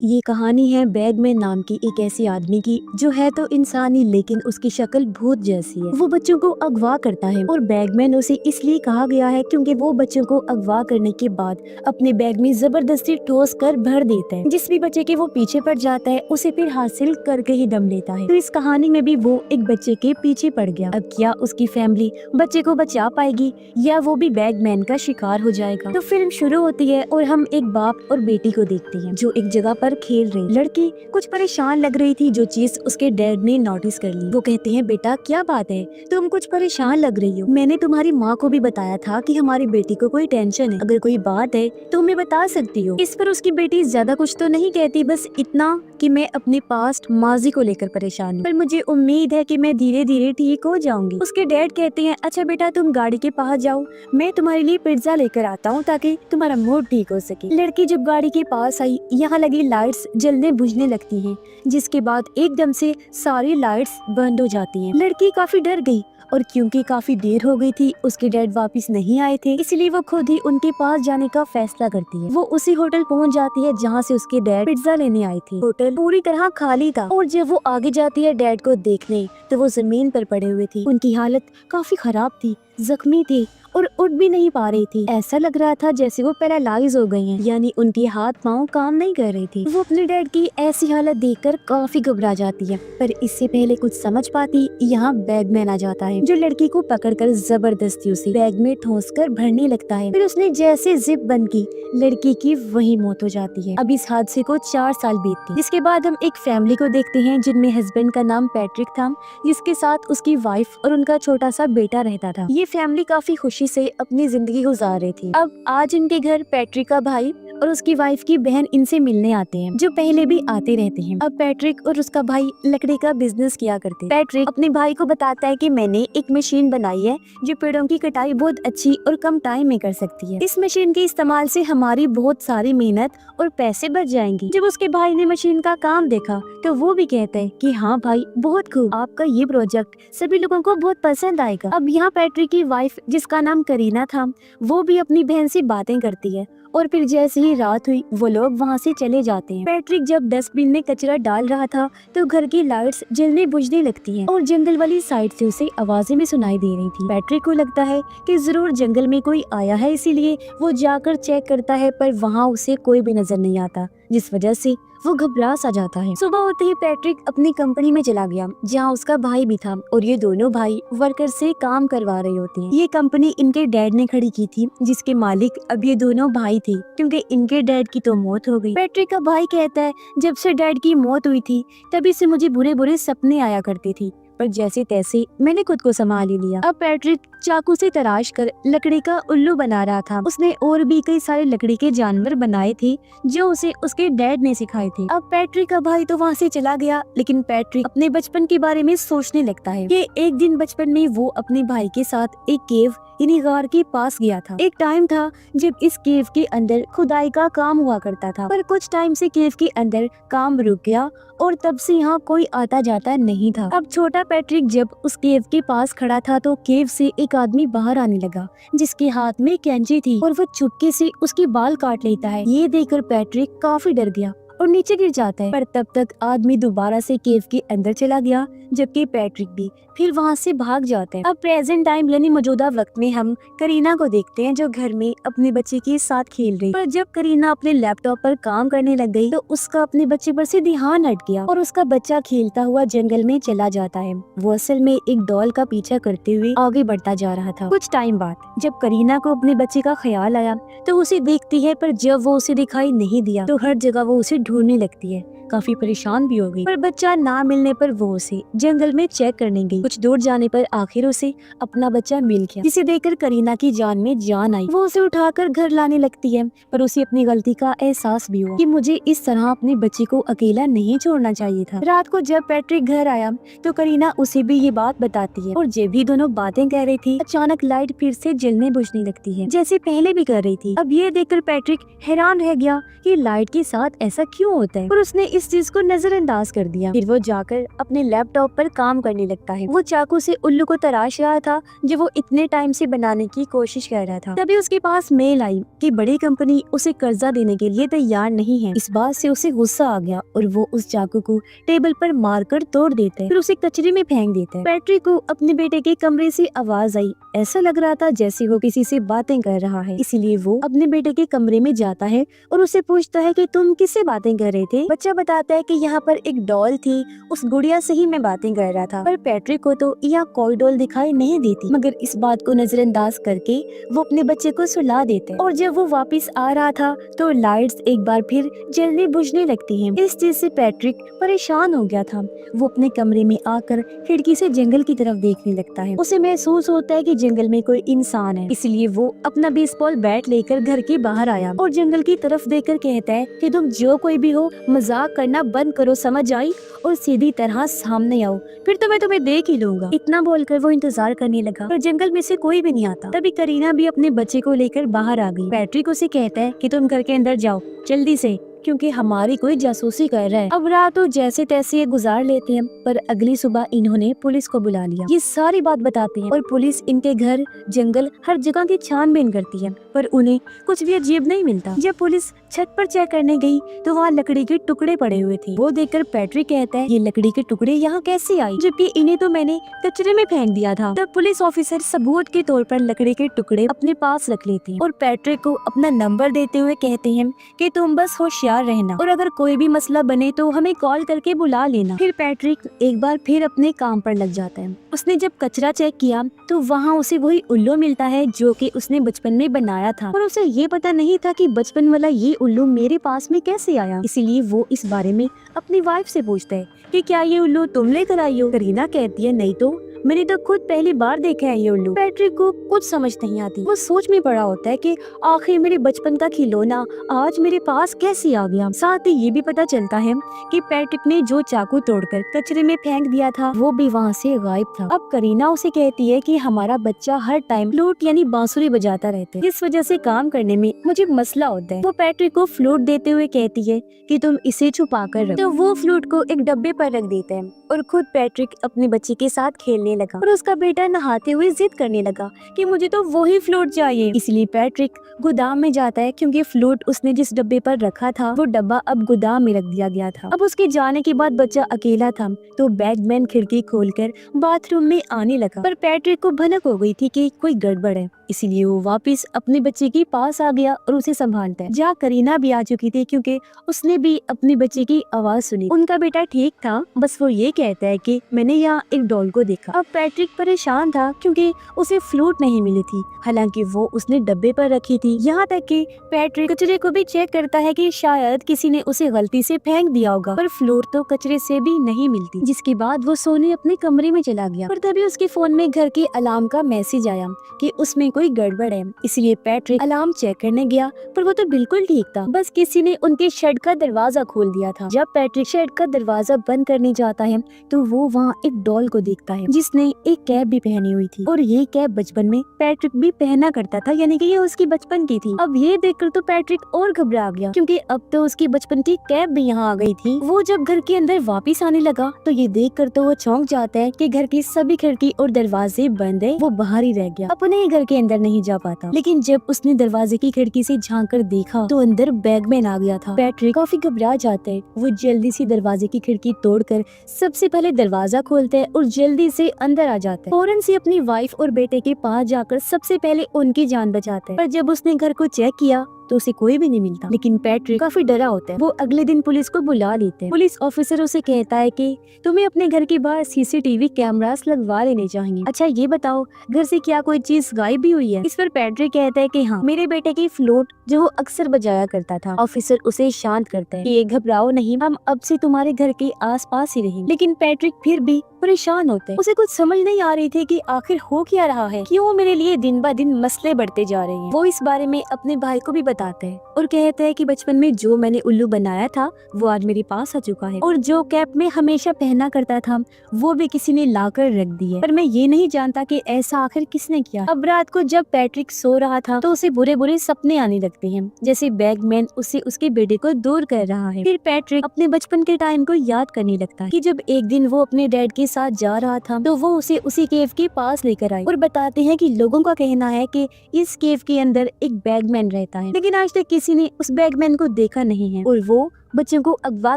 ये कहानी है बैगमैन नाम की एक ऐसी आदमी की जो है तो इंसान ही लेकिन उसकी शक्ल भूत जैसी है। वो बच्चों को अगवा करता है और बैगमैन उसे इसलिए कहा गया है क्योंकि वो बच्चों को अगवा करने के बाद अपने बैग में जबरदस्ती ठोस कर भर देता है। जिस भी बच्चे के वो पीछे पड़ जाता है उसे फिर हासिल करके ही दम लेता है। तो इस कहानी में भी वो एक बच्चे के पीछे पड़ गया। अब क्या उसकी फैमिली बच्चे को बचा पाएगी या वो भी बैगमैन का शिकार हो जाएगा। तो फिल्म शुरू होती है और हम एक बाप और बेटी को देखते हैं जो एक जगह पर खेल रही। लड़की कुछ परेशान लग रही थी जो चीज उसके डैड ने नोटिस कर ली। वो कहते हैं, बेटा क्या बात है, तुम कुछ परेशान लग रही हो। मैंने तुम्हारी माँ को भी बताया था कि हमारी बेटी को कोई टेंशन है, अगर कोई बात है तो हमें बता सकती हो। इस पर उसकी बेटी ज्यादा कुछ तो नहीं कहती, बस इतना कि मैं अपने पास्ट माजी को लेकर परेशान हूँ, पर मुझे उम्मीद है कि मैं धीरे धीरे ठीक हो जाऊंगी। उसके डैड कहते हैं, अच्छा बेटा तुम गाड़ी के पास जाओ, मैं तुम्हारे लिए पिज्जा लेकर आता हूँ ताकि तुम्हारा मूड ठीक हो सके। लड़की जब गाड़ी के पास आई, यहाँ लगी लाइट्स जलने बुझने लगती हैं, जिसके बाद एकदम से सारी लाइट्स बंद हो जाती हैं। लड़की काफी डर गई और क्योंकि काफी देर हो गई थी, उसके डैड वापस नहीं आए थे, इसलिए वो खुद ही उनके पास जाने का फैसला करती है। वो उसी होटल पहुंच जाती है जहां से उसके डैड पिज्जा लेने आए थे। होटल पूरी तरह खाली था और जब वो आगे जाती है डैड को देखने तो वो जमीन पर पड़े हुए थे। उनकी हालत काफी खराब थी, जख्मी थे और उठ भी नहीं पा रही थी। ऐसा लग रहा था जैसे वो पैरालाइज हो गई हैं, यानी उनके हाथ पांव काम नहीं कर रहे थे। वो अपने डैड की ऐसी हालत देखकर काफी घबरा जाती है, पर इससे पहले कुछ समझ पाती यहाँ बैगमैन आ जाता है जो लड़की को पकड़कर जबरदस्ती उसे बैग में ठोस कर भरने लगता है। फिर उसने जैसे जिप बंद की, लड़की की वही मौत हो जाती है। अब इस हादसे को 4 साल बीतते। इसके बाद हम एक फैमिली को देखते हैं जिनमें हस्बैंड का नाम पैट्रिक था, जिसके साथ उसकी वाइफ और उनका छोटा सा बेटा रहता था। ये फैमिली काफी खुशी से अपनी जिंदगी गुजार रही थी। अब आज इनके घर पैट्रिक का भाई और उसकी वाइफ की बहन इनसे मिलने आते हैं, जो पहले भी आते रहते हैं। अब पैट्रिक और उसका भाई लकड़ी का बिजनेस किया करते। पैट्रिक अपने भाई को बताता है कि मैंने एक मशीन बनाई है जो पेड़ों की कटाई बहुत अच्छी और कम टाइम में कर सकती है। इस मशीन के इस्तेमाल से हमारी बहुत सारी मेहनत और पैसे बच जाएंगे। जब उसके भाई ने मशीन का काम देखा तो वो भी कहता है कि हाँ भाई, बहुत खूब, आपका ये प्रोजेक्ट सभी लोगों को बहुत पसंद आएगा। अब यहाँ पैट्रिक की वाइफ, जिसका नाम करीना था, वो भी अपनी बहन से बातें करती है और फिर जैसे ही रात हुई वो लोग वहाँ से चले जाते हैं। पैट्रिक जब डस्टबिन में कचरा डाल रहा था तो घर की लाइट्स जलने बुझने लगती हैं और जंगल वाली साइड से उसे आवाजें भी सुनाई दे रही थी। पैट्रिक को लगता है कि जरूर जंगल में कोई आया है, इसीलिए वो जाकर चेक करता है, पर वहाँ उसे कोई भी नजर नहीं आता, जिस वजह से वो घबरा सा जाता है। सुबह होते ही पैट्रिक अपनी कंपनी में चला गया जहाँ उसका भाई भी था और ये दोनों भाई वर्कर से काम करवा रहे होते हैं। ये कंपनी इनके डैड ने खड़ी की थी, जिसके मालिक अब ये दोनों भाई थे, क्योंकि इनके डैड की तो मौत हो गई। पैट्रिक का भाई कहता है, जब से डैड की मौत हुई थी तभी से मुझे बुरे बुरे सपने आया करते थे, पर जैसे तैसे मैंने खुद को संभाल ही लिया। अब पैट्रिक चाकू से तराश कर लकड़ी का उल्लू बना रहा था। उसने और भी कई सारे लकड़ी के जानवर बनाए थे जो उसे उसके डैड ने सिखाए थे। अब पैट्रिक का भाई तो वहाँ से चला गया, लेकिन पैट्रिक अपने बचपन के बारे में सोचने लगता है कि एक दिन बचपन में वो अपने भाई के साथ एक केव यानी गार के पास गया था। एक टाइम था जब इस केव के अंदर खुदाई का काम हुआ करता था, पर कुछ टाइम से केव के अंदर काम रुक गया और तब से यहाँ कोई आता जाता नहीं था। अब छोटा पैट्रिक जब उस केव के पास खड़ा था तो केव से एक आदमी बाहर आने लगा, जिसके हाथ में कैंची थी और वो चुपके से उसके बाल काट लेता है। ये देखकर पैट्रिक काफी डर गया और नीचे गिर जाता है, पर तब तक आदमी दोबारा से केव के अंदर चला गया, जबकि पैट्रिक भी फिर वहाँ से भाग जाता है। अब प्रेजेंट टाइम यानी मौजूदा वक्त में हम करीना को देखते हैं जो घर में अपने बच्चे के साथ खेल रही। पर जब करीना अपने लैपटॉप पर काम करने लग गई तो उसका अपने बच्चे पर से ध्यान हट गया और उसका बच्चा खेलता हुआ जंगल में चला जाता है। वो असल में एक डॉल का पीछा करते हुए आगे बढ़ता जा रहा था। कुछ टाइम बाद जब करीना को अपने बच्चे का ख्याल आया तो उसे देखती है, पर जब वो उसे दिखाई नहीं दिया तो हर जगह वो उसे ढूंढने लगती है। काफी परेशान भी हो गई, पर बच्चा ना मिलने पर वो उसे जंगल में चेक करने गई। कुछ दूर जाने पर आखिर उसे अपना बच्चा मिल गया, जिसे देखकर करीना की जान में जान आई। वो उसे उठाकर घर लाने लगती है, पर उसे अपनी गलती का एहसास भी हुआ कि मुझे इस तरह अपने बच्चे को अकेला नहीं छोड़ना चाहिए था। रात को जब पैट्रिक घर आया तो करीना उसे भी ये बात बताती है और जब भी दोनों बातें कह रही थी अचानक लाइट फिर से जलने बुझने लगती है, जैसे पहले भी कर रही थी। अब ये देखकर पैट्रिक हैरान रह गया कि लाइट के साथ ऐसा क्यों होता है, पर उसने इस चीज को नजरअंदाज कर दिया। फिर वो जाकर अपने लैपटॉप पर काम करने लगता है। वो चाकू से उल्लू को तराश रहा था जो वो इतने टाइम से बनाने की कोशिश कर रहा था। तभी उसके पास मेल आई कि बड़ी कंपनी उसे कर्जा देने के लिए तैयार नहीं है। इस बात से उसे गुस्सा आ गया और वो उस चाकू को टेबल पर मारकर तोड़ देता है, फिर उसे कचरे में फेंक देता है। पैट्रिक को अपने बेटे के कमरे से आवाज आई। ऐसा लग रहा था जैसे वो किसी से बातें कर रहा है, इसीलिए वो अपने बेटे के कमरे में जाता है और उससे पूछता है कि तुम किससे बातें कर रहे थे। बच्चा बताता है कि यहाँ पर एक डॉल थी, उस गुड़िया से ही मैं बातें कर रहा था। पर पैट्रिक को तो यहाँ कोई डॉल दिखाई नहीं देती, मगर इस बात को नजरअंदाज करके वो अपने बच्चे को सुला देते हैं। और जब वो वापस आ रहा था तो लाइट्स एक बार फिर जलने बुझने लगती हैं। इस चीज से पैट्रिक परेशान हो गया था। वो अपने कमरे में आकर खिड़की से जंगल की तरफ देखने लगता है। उसे महसूस होता है कि जंगल में कोई इंसान है, इसलिए वो अपना बेसबॉल बैट लेकर घर के बाहर आया और जंगल की तरफ देखकर कहता है कि तुम जो कोई भी हो, मजाक करना बंद करो, समझ आई, और सीधी तरह सामने आओ, फिर तो मैं तुम्हें देख ही लूंगा। इतना बोलकर वो इंतजार करने लगा, पर जंगल में से कोई भी नहीं आता। तभी करीना भी अपने बच्चे को लेकर बाहर आ गई। पैट्रिक उसे कहता है कि तुम घर के अंदर जाओ जल्दी से, क्योंकि हमारी कोई जासूसी कर रहा है। अब रात तो जैसे तैसे ये गुजार लेते हैं, पर अगली सुबह इन्होंने पुलिस को बुला लिया। ये सारी बात बताते हैं और पुलिस इनके घर, जंगल, हर जगह की छानबीन करती है, पर उन्हें कुछ भी अजीब नहीं मिलता। जब पुलिस छत पर चेक करने गई तो वहाँ लकड़ी के टुकड़े पड़े हुए थे। वो देखकर पैट्रिक कहता है ये लकड़ी के टुकड़े यहाँ कैसे आई, जबकि इन्हें तो मैंने कचरे में फेंक दिया था। तब पुलिस ऑफिसर सबूत के तौर पर लकड़ी के टुकड़े अपने पास रख लेते हैं और पैट्रिक को अपना नंबर देते हुए कहते हैं कि तुम बस होशियार रहना और अगर कोई भी मसला बने तो हमें कॉल करके बुला लेना। फिर पैट्रिक एक बार फिर अपने काम पर लग जाता है। उसने जब कचरा चेक किया तो वहाँ उसे वही उल्लू मिलता है जो कि उसने बचपन में बनाया था, और उसे ये पता नहीं था कि बचपन वाला ये उल्लू मेरे पास में कैसे आया। इसीलिए वो इस बारे में अपनी वाइफ से पूछता है कि क्या ये उल्लू तुम लेकर आई हो। करीना कहती है नहीं तो मैंने तो खुद पहली बार देखा है ये उल्लू। पैट्रिक को कुछ समझ नहीं आती। वो सोच में पड़ा होता है कि आखिर मेरे बचपन का खिलौना आज मेरे पास कैसे आ गया। साथ ही ये भी पता चलता है कि पैट्रिक ने जो चाकू तोड़कर कचरे में फेंक दिया था वो भी वहाँ से गायब था। अब करीना उसे कहती है कि हमारा बच्चा हर टाइम फ्लूट यानी बांसुरी बजाता रहता है, इस वजह से काम करने में मुझे मसला होता है। वो पैट्रिक को फ्लूट देते हुए कहती है कि तुम इसे छुपा कर रखो। तो वो फ्लूट को एक डब्बे पर रख देते हैं और खुद पैट्रिक अपने बच्चे के साथ खेलने लगा। और उसका बेटा नहाते हुए जिद करने लगा कि मुझे तो वही फ्लूट चाहिए। इसलिए पैट्रिक गोदाम में जाता है, क्योंकि फ्लूट उसने जिस डब्बे पर रखा था वो डब्बा अब गोदाम में रख दिया गया था। अब उसके जाने के बाद बच्चा अकेला था, तो बैगमैन खिड़की खोलकर बाथरूम में आने लगा, पर पैट्रिक को भनक हो गई थी कि कोई गड़बड़ है, इसीलिए वो वापस अपने बच्चे के पास आ गया और उसे संभालता है। जहाँ करीना भी आ चुकी थी, क्योंकि उसने भी अपने बच्चे की आवाज सुनी। उनका बेटा ठीक था, बस वो ये कहता है कि मैंने यहाँ एक डॉल को देखा। अब पैट्रिक परेशान था क्योंकि उसे फ्लूट नहीं मिली थी, हालांकि वो उसने डब्बे पर रखी थी। यहाँ तक कि पैट्रिक कचरे को भी चेक करता है कि शायद किसी ने उसे गलती से फेंक दिया होगा, पर फ्लूट तो कचरे से भी नहीं मिलती। जिसके बाद वो सोने अपने कमरे में चला गया, पर तभी उसके फोन में घर के अलार्म का मैसेज आया कि उसमें कोई गड़बड़ है। इसलिए पैट्रिक अलार्म चेक करने गया, पर वो तो बिल्कुल ठीक था, बस किसी ने उनके शेड का दरवाजा खोल दिया था। जब पैट्रिक शेड का दरवाजा बंद करने जाता है तो वो वहाँ एक डॉल को देखता है जिसने एक कैप भी पहनी हुई थी, और ये कैप बचपन में पैट्रिक भी पहना करता था, यानी कि ये उसकी बचपन की थी। अब ये देखकर तो पैट्रिक और घबरा गया, क्योंकि अब तो उसकी बचपन की कैप भी यहाँ आ गई थी। वो जब घर के अंदर वापस आने लगा तो ये देखकर तो वो चौंक जाता है कि घर की सभी खिड़की और दरवाजे बंद है। वो बाहर ही रह गया, अपने ही घर के अंदर नहीं जा पाता। लेकिन जब उसने दरवाजे की खिड़की से झांक कर देखा तो अंदर बैगमैन आ गया था। पैट्रिक काफी घबरा जाता है। वो जल्दी से दरवाजे की खिड़की तोड़कर सबसे पहले दरवाजा खोलता है और जल्दी से अंदर आ जाता है। फौरन से अपनी वाइफ और बेटे के पास जाकर सबसे पहले उनकी जान बचाता है। पर जब उसने घर को चेक किया तो उसे कोई भी नहीं मिलता। लेकिन पैट्रिक काफी डरा होता है। वो अगले दिन पुलिस को बुला लेते हैं। पुलिस ऑफिसर उसे कहता है कि तुम्हें अपने घर के बाहर सीसीटीवी कैमरास लगवा लेने चाहिए। अच्छा ये बताओ, घर से क्या कोई चीज गायब भी हुई है? इस पर पैट्रिक कहता है कि हाँ, मेरे बेटे की फ्लूट जो वो अक्सर बजाया करता था। ऑफिसर उसे शांत करता है कि ये घबराओ नहीं, हम अब से तुम्हारे घर के आस पास ही रहेंगे। लेकिन पैट्रिक फिर भी परेशान होते हैं। उसे कुछ समझ नहीं आ रही थी कि आखिर हो क्या रहा है, क्यों मेरे लिए दिन ब दिन मसले बढ़ते जा रहे हैं। वो इस बारे में अपने भाई को भी बताता है और कहता है कि बचपन में जो मैंने उल्लू बनाया था वो आज मेरे पास आ चुका है, और जो कैप में हमेशा पहना करता था वो भी किसी ने लाकर रख दी है, पर मैं ये नहीं जानता कि ऐसा आखिर किसने किया। अब रात को जब पैट्रिक सो रहा था तो उसे बुरे बुरे सपने आने लगते हैं, जैसे बैगमैन उससे उसके बेटे को दूर कर रहा है। फिर पैट्रिक अपने बचपन के टाइम को याद करने लगता है कि जब एक दिन वो अपने डैड के साथ जा रहा था तो वो उसे उसी केव के पास लेकर आए और बताते हैं कि लोगों का कहना है कि इस केव के अंदर एक बैगमैन रहता है, लेकिन आज तक किसी ने उस बैगमैन को देखा नहीं है और वो बच्चों को अगवा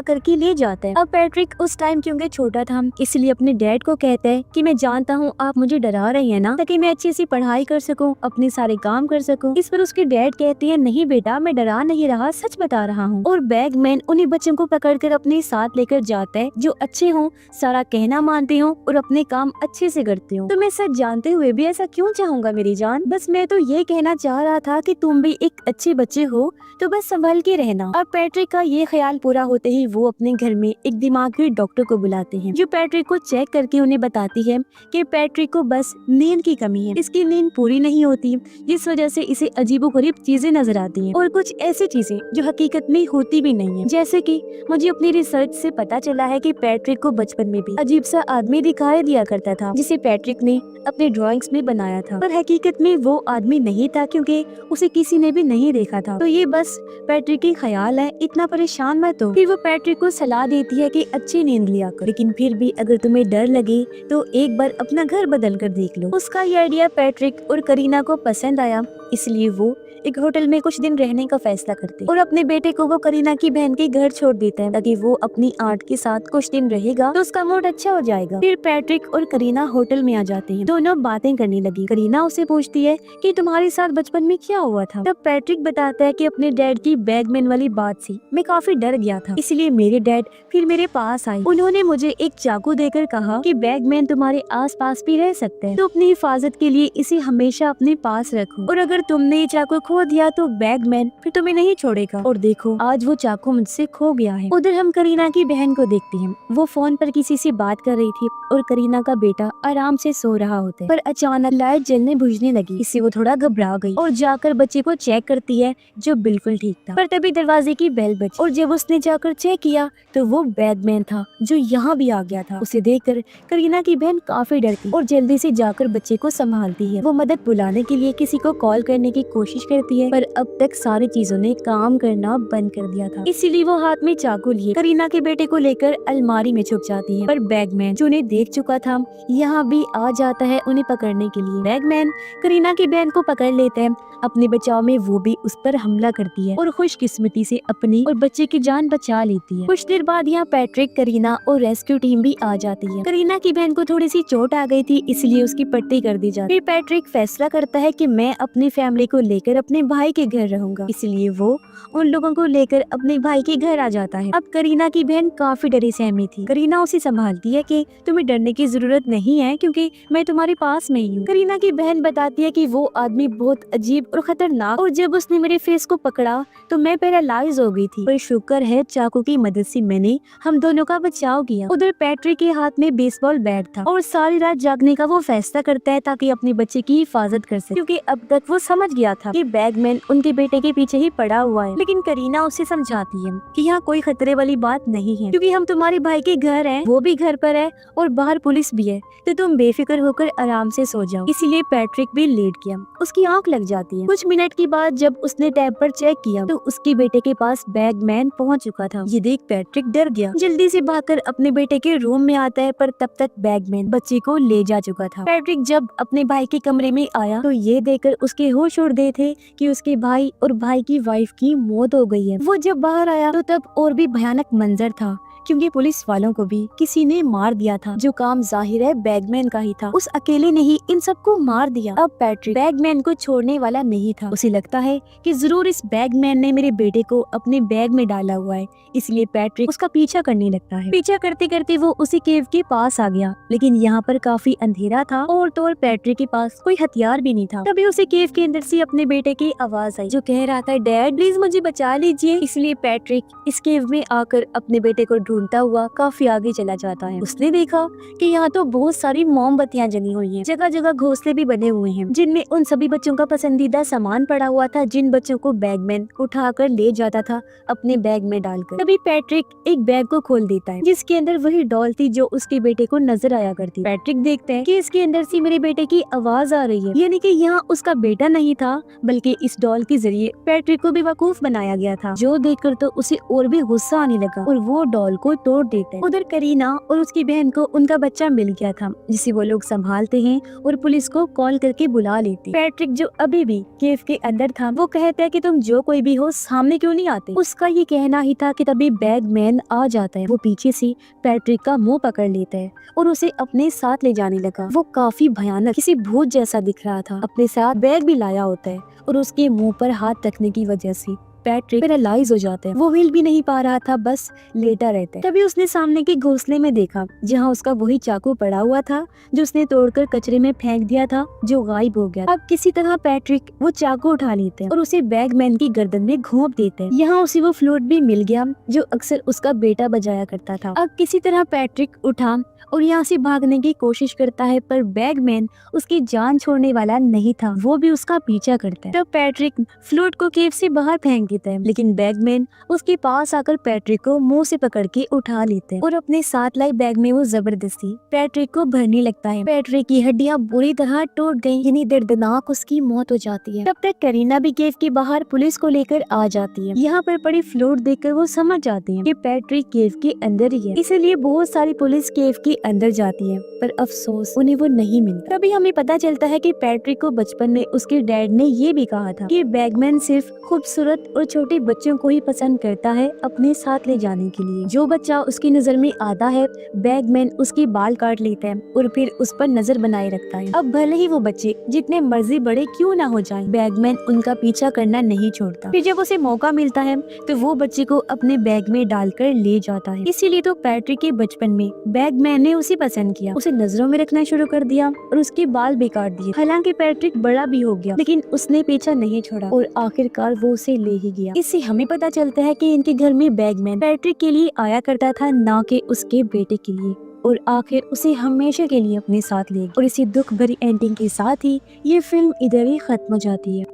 करके ले जाता है। अब पैट्रिक उस टाइम क्योंकि छोटा था इसलिए अपने डैड को कहता है कि मैं जानता हूँ आप मुझे डरा रही हैं ना, ताकि मैं अच्छी सी पढ़ाई कर सकूँ, अपने सारे काम कर सकूँ। इस पर उसके डैड कहते हैं नहीं बेटा, मैं डरा नहीं रहा, सच बता रहा हूँ। और बैगमैन उन्हीं बच्चों को पकड़कर अपने साथ लेकर जाता है जो अच्छे हों, सारा कहना मानते हों और अपने काम अच्छे से करते हों। तो मैं सच जानते हुए भी ऐसा क्यों चाहूंगा मेरी जान, बस मैं तो ये कहना चाह रहा था कि तुम भी एक अच्छे बच्चे हो तो बस संभल के रहना। अब पैट्रिक का ये ख्याल पूरा होते ही वो अपने घर में एक दिमागी डॉक्टर को बुलाते हैं जो पैट्रिक को चेक करके उन्हें बताती है कि पैट्रिक को बस नींद की कमी है, इसकी नींद पूरी नहीं होती जिस वजह से इसे अजीबोगरीब चीजें नजर आती हैं और कुछ ऐसी चीजें जो हकीकत में होती भी नहीं है। जैसे कि मुझे अपनी रिसर्च से पता चला है कि पैट्रिक को बचपन में भी अजीब सा आदमी दिखाई दिया करता था जिसे पैट्रिक ने अपने ड्राइंग्स में बनाया था, पर हकीकत में वो आदमी नहीं था क्योंकि उसे किसी ने भी नहीं देखा था। तो ये बस पैट्रिक की ख्याल है, इतना परेशान मत हो। फिर वो पैट्रिक को सलाह देती है कि अच्छी नींद लिया कर, लेकिन फिर भी अगर तुम्हें डर लगे तो एक बार अपना घर बदल कर देख लो। उसका ये आइडिया पैट्रिक और करीना को पसंद आया, इसलिए वो एक होटल में कुछ दिन रहने का फैसला करते और अपने बेटे को वो करीना की बहन के घर छोड़ देता है ताकि वो अपनी आंट के साथ कुछ दिन रहेगा तो उसका मूड अच्छा हो जाएगा। फिर पैट्रिक और करीना होटल में आ जाते हैं, दोनों बातें करने लगी। करीना उसे पूछती है कि तुम्हारे साथ बचपन में क्या हुआ था। तब पैट्रिक बताता है कि अपने डैड की बैगमैन वाली बात से मैं काफी डर गया था, इसलिए मेरे डैड फिर मेरे पास आए। उन्होंने मुझे एक चाकू देकर कहा कि बैगमैन तुम्हारे आस पास भी रह सकते हैं, तो अपनी हिफाजत के लिए इसे हमेशा अपने पास रखो, और अगर तुमने ये चाकू खो दिया तो बैगमैन फिर तुम्हें नहीं छोड़ेगा। और देखो आज वो चाकू मुझसे खो गया है। उधर हम करीना की बहन को देखते हैं, वो फोन पर किसी से बात कर रही थी और करीना का बेटा आराम से सो रहा होता है, पर अचानक लाइट जलने बुझने लगी, इससे वो थोड़ा घबरा गई और जाकर बच्चे को चेक करती है जो बिल्कुल ठीक था। पर तभी दरवाजे की बेल बजी और जब उसने जाकर चेक किया तो वो बैगमैन था जो यहाँ भी आ गया था। उसे देखकर करीना की बहन काफी डरती और जल्दी से जाकर बच्चे को संभालती है। वो मदद बुलाने के लिए किसी को कॉल करने की कोशिश करती है, पर अब तक सारी चीजों ने काम करना बंद कर दिया था, इसीलिए वो हाथ में चाकू लिए करीना के बेटे को लेकर अलमारी में छुप जाती है। पर बैगमैन जो उन्हें देख चुका था यहाँ भी आ जाता है उन्हें पकड़ने के लिए। बैगमैन करीना की बहन को पकड़ लेता है, अपने बचाव में वो भी उस पर हमला करती है और खुशकिस्मती से अपनी और बच्चे की जान बचा लेती है। कुछ देर बाद यहाँ पैट्रिक, करीना और रेस्क्यू टीम भी आ जाती है। करीना की बहन को थोड़ी सी चोट आ गई थी इसलिए उसकी पट्टी कर दी जाती है। फिर पैट्रिक फैसला करता है कि मैं अपनी फैमिली को लेकर अपने भाई के घर रहूंगा, इसलिए वो उन लोगों को लेकर अपने भाई के घर आ जाता है। अब करीना की बहन काफी डरी सहमी थी। करीना उसे संभालती है कि तुम्हें डरने की जरूरत नहीं है क्योंकि मैं तुम्हारे पास में ही हूँ। करीना की बहन बताती है कि वो आदमी बहुत अजीब और खतरनाक, और जब उसने मेरे फेस को पकड़ा तो मैं पैरालाइज हो गई थी, पर शुक्र है चाकू की मदद से मैंने हम दोनों का बचाव किया। उधर पैट्रिक के हाथ में बेसबॉल बैट था और सारी रात जागने का वो फैसला करता है ताकि अपने बच्चे की हिफाजत कर सके, क्योंकि अब तक वो समझ गया था कि बैगमैन उनके बेटे के पीछे ही पड़ा हुआ है। लेकिन करीना उसे समझाती है कि यहाँ कोई खतरे वाली बात नहीं है क्योंकि हम तुम्हारे भाई के घर हैं, वो भी घर पर है और बाहर पुलिस भी है, तो तुम बेफिक्र होकर आराम से सो जाओ। इसीलिए पैट्रिक भी लेट गया, उसकी आंख लग जाती है। कुछ मिनट के बाद जब उसने टैब पर चेक किया तो उसके बेटे के पास बैगमैन पहुंच चुका था। ये देख पैट्रिक डर गया, जल्दी से भागकर अपने बेटे के रूम में आता है, पर तब तक बैगमैन बच्चे को ले जा चुका था। पैट्रिक जब अपने भाई के कमरे में आया तो ये देखकर उसके होश उड़ गए थे कि उसके भाई और भाई की वाइफ की मौत हो गई है। वो जब बाहर आया तो तब और भी भयानक मंजर था क्योंकि पुलिस वालों को भी किसी ने मार दिया था, जो काम जाहिर है बैगमैन का ही था। उस अकेले ने ही इन सबको मार दिया। अब पैट्रिक बैगमैन को छोड़ने वाला नहीं था। उसे लगता है कि जरूर इस बैगमैन ने मेरे बेटे को अपने बैग में डाला हुआ है, इसलिए पैट्रिक उसका पीछा करने लगता है। पीछा करते करते वो उसी केव के पास आ गया, लेकिन यहाँ पर काफी अंधेरा था और तो और पैट्रिक के पास कोई हथियार भी नहीं था। तभी उसे केव के अंदर से अपने बेटे की आवाज आई जो कह रहा था, डैड प्लीज मुझे बचा लीजिए। इसलिए पैट्रिक इस केव में आकर अपने बेटे को ढूंढता हुआ काफी आगे चला जाता है। उसने देखा कि यहाँ तो बहुत सारी मोमबत्तियां जली हुई हैं। जगह जगह घोंसले भी बने हुए हैं जिनमें उन सभी बच्चों का पसंदीदा सामान पड़ा हुआ था जिन बच्चों को बैगमैन उठाकर ले जाता था अपने बैग में डालकर। तभी पैट्रिक एक बैग को खोल देता है जिसके अंदर वही डॉल थी जो उसके बेटे को नजर आया करती। पैट्रिक देखते हैं कि इसके अंदर से मेरे बेटे की आवाज आ रही है, यानी कि यहाँ उसका बेटा नहीं था बल्कि इस डॉल के जरिए पैट्रिक को बेवकूफ बनाया गया था। जो देखकर तो उसे और भी गुस्सा आने लगा और वो डॉल को तोड़ देता है। उधर करीना और उसकी बहन को उनका बच्चा मिल गया था जिसे वो लोग संभालते हैं और पुलिस को कॉल करके बुला लेते। पैट्रिक जो अभी भी केव के अंदर था वो कहता है कि तुम जो कोई भी हो सामने क्यों नहीं आते। उसका ये कहना ही था कि तभी बैगमैन आ जाता है। वो पीछे से पैट्रिक का मुंह पकड़ लेता है और उसे अपने साथ ले जाने लगा। वो काफी भयानक किसी भूत जैसा दिख रहा था। अपने साथ बैग भी लाया होता है और उसके मुंह पर हाथ रखने की वजह से पैट्रिक पैरालाइज हो जाता है। वो हिल भी नहीं पा रहा था, बस लेटा रहता है। तभी उसने सामने के घोंसले में देखा जहाँ उसका वही चाकू पड़ा हुआ था जो उसने तोड़कर कचरे में फेंक दिया था, जो गायब हो गया। अब किसी तरह पैट्रिक वो चाकू उठा लेता है और उसे बैगमैन की गर्दन में घोंप देता है। यहाँ उसे वो फ्लूट भी मिल गया जो अक्सर उसका बेटा बजाया करता था। अब किसी तरह पैट्रिक उठा और यहाँ से भागने की कोशिश करता है, पर बैगमैन उसकी जान छोड़ने वाला नहीं था, वो भी उसका पीछा करता है। तब पैट्रिक फ्लूट को केव से बाहर फेंक देता है, लेकिन बैगमैन उसके पास आकर पैट्रिक को मुंह से पकड़ के उठा लेते हैं और अपने साथ लाई बैग में वो जबरदस्ती पैट्रिक को भरने लगता है। पैट्रिक की हड्डियां बुरी तरह टूट गई, यानी दर्दनाक उसकी मौत हो जाती है। तब तक करीना भी केव के बाहर पुलिस को लेकर आ जाती है। यहाँ पर पड़ी फ्लूट देखकर वो समझ जाती है कि पैट्रिक केव के अंदर ही है, इसीलिए बहुत सारी पुलिस केव के अंदर जाती है, पर अफसोस उन्हें वो नहीं मिलता। तभी हमें पता चलता है कि पैट्रिक को बचपन में उसके डैड ने ये भी कहा था कि बैगमैन सिर्फ खूबसूरत और छोटे बच्चों को ही पसंद करता है अपने साथ ले जाने के लिए। जो बच्चा उसकी नजर में आता है बैगमैन उसके बाल काट लेता है और फिर उस पर नजर बनाए रखता है। अब भले ही वो बच्चे जितने मर्जी बड़े क्यों ना हो जाएं, बैगमैन उनका पीछा करना नहीं छोड़ता। फिर जब उसे मौका मिलता है तो वो बच्चे को अपने बैग में डालकर ले जाता है। इसीलिए तो पैट्रिक के बचपन में बैगमैन ने उसे पसंद किया, उसे नजरों में रखना शुरू कर दिया और उसके बाल भी काट दिए। हालांकि पैट्रिक बड़ा भी हो गया, लेकिन उसने पीछा नहीं छोड़ा और आखिरकार वो उसे ले ही गया। इससे हमें पता चलता है कि इनके घर में बैगमैन पैट्रिक के लिए आया करता था, ना कि उसके बेटे के लिए, और आखिर उसे हमेशा के लिए अपने साथ ले गया। और इसी दुख भरी एंडिंग के साथ ही ये फिल्म इधर ही खत्म हो जाती है।